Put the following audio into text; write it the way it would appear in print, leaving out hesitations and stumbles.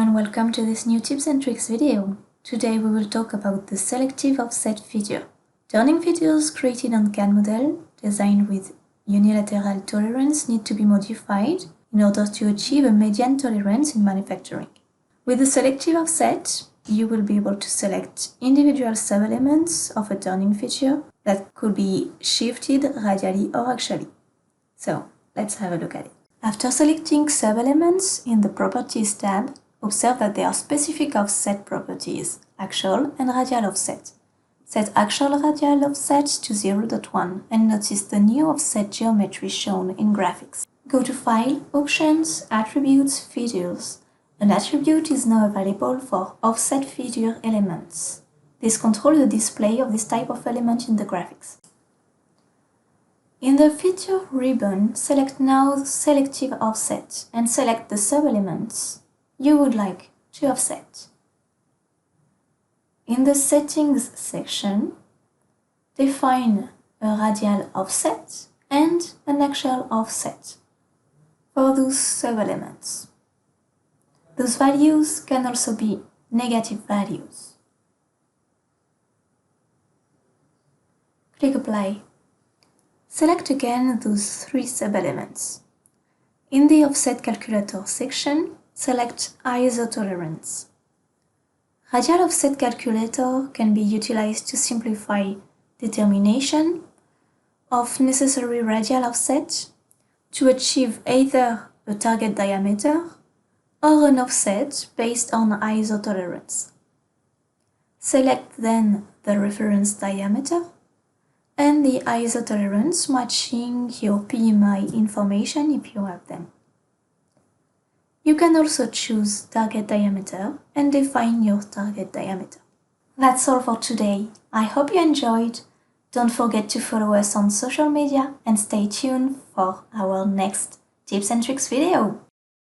and welcome to this new tips and tricks video. Today we will talk about the selective offset feature. Turning features created on CAD model designed with unilateral tolerance need to be modified in order to achieve a median tolerance in manufacturing. With the selective offset, you will be able to select individual sub-elements of a turning feature that could be shifted radially or axially. So let's have a look at it. After selecting sub-elements in the Properties tab, observe that there are specific offset properties, axial and radial offset. Set axial radial offset to 0.1 and notice the new offset geometry shown in graphics. Go to File, Options, Attributes, Features. An attribute is now available for offset feature elements. This controls the display of this type of element in the graphics. In the Feature ribbon, select now Selective Offset and select the sub-elements you would like to offset. In the Settings section, define a radial offset and an axial offset for those sub-elements. Those values can also be negative values. Click Apply. Select again those three sub-elements. In the Offset Calculator section, select ISO tolerance. Radial Offset Calculator can be utilized to simplify determination of necessary radial offset to achieve either a target diameter or an offset based on ISO tolerance. Select then the reference diameter and the ISO tolerance matching your PMI information if you have them. You can also choose target diameter and define your target diameter. That's all for today. I hope you enjoyed. Don't forget to follow us on social media and stay tuned for our next tips and tricks video.